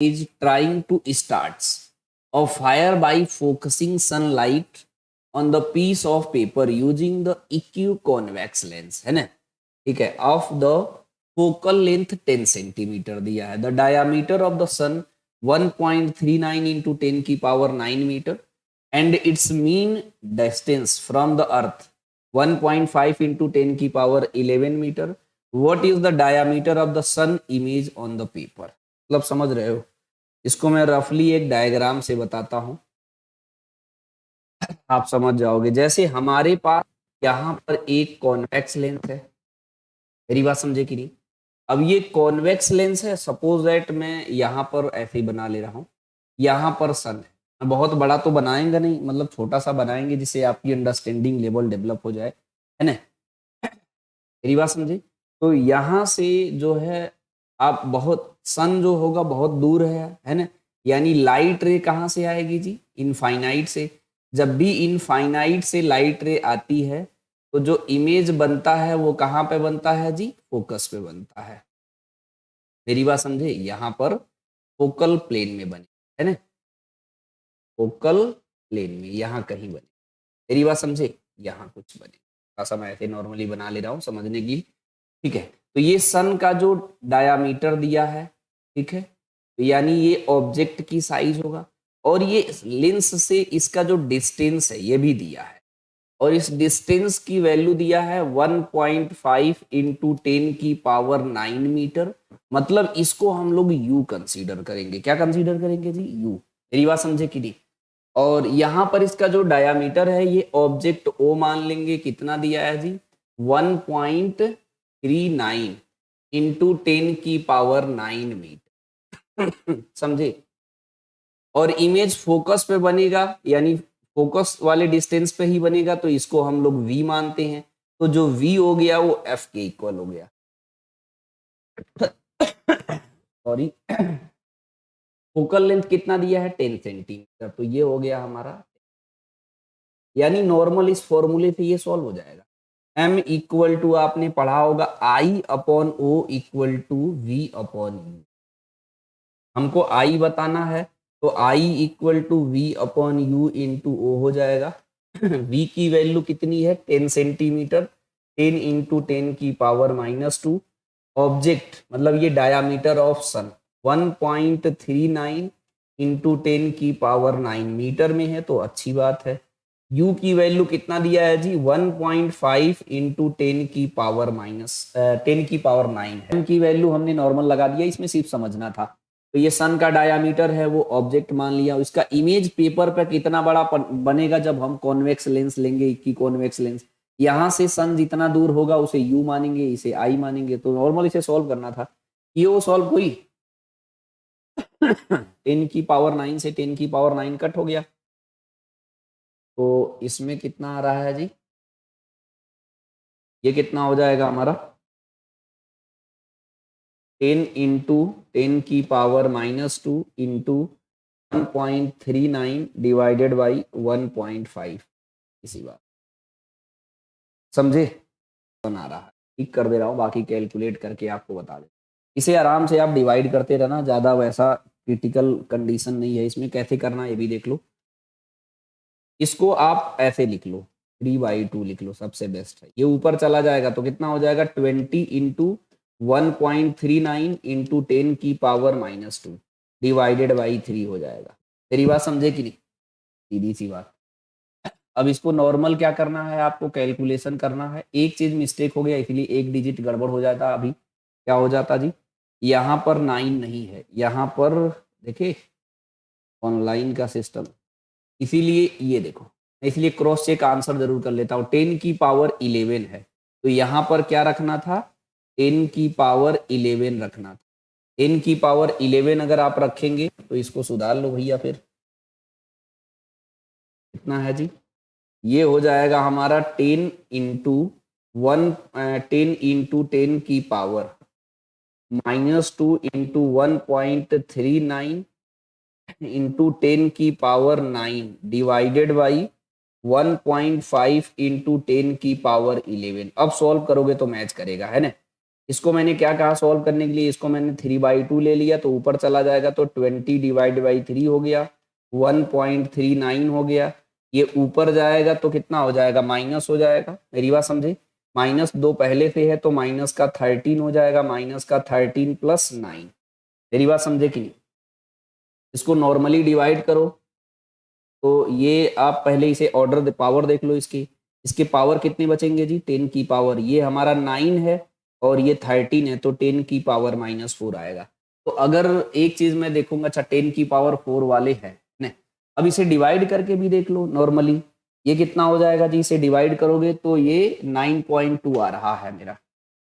is trying to start a fire by focusing sunlight on the piece of paper using the equiconvex lens, है ना, ठीक है, of the focal length 10 centimetre दिया है, the diameter of the sun 1.39 into 10 की power 9 meter and its mean distance from the earth 1.5 into 10 की power 11 meter. What is the diameter of the sun image on the paper? मतलब समझ रहे हो, इसको मैं रफली एक डायग्राम से बताता हूं, आप समझ जाओगे. जैसे हमारे पास यहाँ पर एक कॉन्वेक्स लेंस है, मेरी बात समझे कि नहीं. अब ये कॉन्वेक्स लेंस है, सपोज दैट मैं यहाँ पर ऐसे ही बना ले रहा हूँ, यहाँ पर सन है, बहुत बड़ा तो बनाएंगे नहीं, मतलब छोटा सा बनाएंगे जिससे आपकी अंडरस्टैंडिंग लेवल डेवलप हो जाए, है ना, मेरी बात समझे. तो यहाँ से जो है आप बहुत सन जो होगा बहुत दूर है ना, यानी लाइट रे कहाँ से आएगी जी, इनफाइनाइट से. जब भी इनफाइनाइट से लाइट रे आती है तो जो इमेज बनता है वो कहाँ पे बनता है जी, फोकस पे बनता है. मेरी बात समझे, यहाँ पर फोकल प्लेन में बने, है ना, फोकल प्लेन में यहाँ कहीं बने. मेरी बात समझे, यहाँ कुछ बने, थोड़ा सा मैं ऐसे नॉर्मली बना ले रहा हूँ समझने की, ठीक है. तो ये सन का जो डायामीटर दिया है, ठीक है, तो यानी ये ऑब्जेक्ट की साइज होगा, और ये लेंस से इसका जो डिस्टेंस है ये भी दिया है, और इस डिस्टेंस की वैल्यू दिया है 1.5 इंटू 10 की पावर 9 मीटर. मतलब इसको हम लोग यू कंसीडर करेंगे. क्या कंसीडर करेंगे जी, यू. मेरी बात समझे कि नहीं. और यहाँ पर इसका जो डायामीटर है ये ऑब्जेक्ट ओ मान लेंगे, कितना दिया है जी, 1.39 इंटू 10 की पावर 9 मीटर. समझे. और इमेज फोकस पे बनेगा, यानी फोकस वाले डिस्टेंस पे ही बनेगा, तो इसको हम लोग v मानते हैं. तो जो v हो गया वो f के इक्वल हो गया. सॉरी, फोकल लेंथ कितना दिया है, 10 सेंटीमीटर. तो ये हो गया हमारा, यानी नॉर्मल इस फॉर्मूले से ये सॉल्व हो जाएगा. m इक्वल टू आपने पढ़ा होगा I upon O equal to v upon U. हमको I बताना है तो I equal to V upon U into O हो जाएगा. v की वैल्यू कितनी है, 10 सेंटीमीटर, 10 इंटू 10 की पावर -2. ऑब्जेक्ट मतलब ये डायामीटर ऑफ सन 1.39 इंटू 10 की पावर 9 मीटर में है, तो अच्छी बात है. u की वैल्यू कितना दिया है जी, 1.5 इंटू 10 की पावर 9 है. की वैल्यू हमने नॉर्मल लगा दिया, इसमें सिर्फ समझना था. तो ये सन का डायामीटर है, वो ऑब्जेक्ट मान लिया. इसका इमेज पेपर पे कितना बड़ा बनेगा जब हम कॉन्वेक्स लेंस लेंगे, की कॉन्वेक्स लेंस, यहाँ से सन जितना दूर होगा उसे u मानेंगे, इसे I मानेंगे. तो नॉर्मल इसे सॉल्व करना था, ये वो सॉल्व हुई. 10 की पावर 9 से 10 की पावर 9 कट हो गया, तो इसमें कितना आ रहा है जी, ये कितना हो जाएगा हमारा, 10 इंटू 10 की पावर -2 इंटू 1.39 डिवाइडेड बाई 1.5. इसी बात समझे, बना रहा है, ठीक कर दे रहा हूँ, बाकी कैलकुलेट करके आपको बता दे. इसे आराम से आप डिवाइड करते रहना, ज़्यादा वैसा क्रिटिकल कंडीशन नहीं है इसमें. कैसे करना ये भी देख लो. इसको आप ऐसे लिख लो, 3/2 लिख लो, सबसे बेस्ट है. ये ऊपर चला जाएगा तो कितना हो जाएगा, 20 इंटू 1.39 इंटू 10 की पावर -2 डिवाइडेड बाई 3 हो जाएगा. तेरी बात समझे कि नहीं, सीधी सी बात. अब इसको नॉर्मल क्या करना है, आपको कैलकुलेशन करना है. एक चीज मिस्टेक हो गया, इसलिए एक डिजिट गड़बड़ हो जाता. अभी क्या हो जाता जी, यहाँ पर 9 नहीं है, यहाँ पर देखिए ऑनलाइन का सिस्टम, इसीलिए ये देखो, इसलिए क्रॉस चेक आंसर जरूर कर लेता हूँ. 10 की पावर 11 है, तो यहाँ पर क्या रखना था, 10 की पावर 11 रखना था. 10 की पावर 11 अगर आप रखेंगे तो इसको सुधार लो भैया. फिर कितना है जी, ये हो जाएगा हमारा 10 इंटू 10 की पावर -2 इंटू 1.39 इंटू 10 की पावर 9 डिवाइडेड बाई 1.5 इंटू 10 की पावर 11. अब सॉल्व करोगे तो मैच करेगा, है ना. इसको मैंने क्या कहा सॉल्व करने के लिए, इसको मैंने 3/2 ले लिया तो ऊपर चला जाएगा तो 20 डिवाइड बाई 3 हो गया, 1.39 हो गया। ये ऊपर जाएगा तो कितना हो जाएगा, माइनस हो जाएगा। मेरी बात समझे, -2 पहले से है तो माइनस का 13 हो जाएगा, माइनस का 13 प्लस 9। मेरी बात समझे कि नहीं। इसको नॉर्मली डिवाइड करो तो ये आप पहले इसे ऑर्डर पावर देख लो इसकी, इसके पावर कितने बचेंगे जी, 10 की पावर, ये हमारा 9 है और ये 13 है तो 10 की पावर -4 आएगा। तो अगर एक चीज मैं देखूंगा, अच्छा 10 की पावर 4 वाले है ने, अब इसे डिवाइड करके भी देख लो नॉर्मली, ये कितना हो जाएगा जी, इसे डिवाइड करोगे तो ये 9.2 आ रहा है मेरा।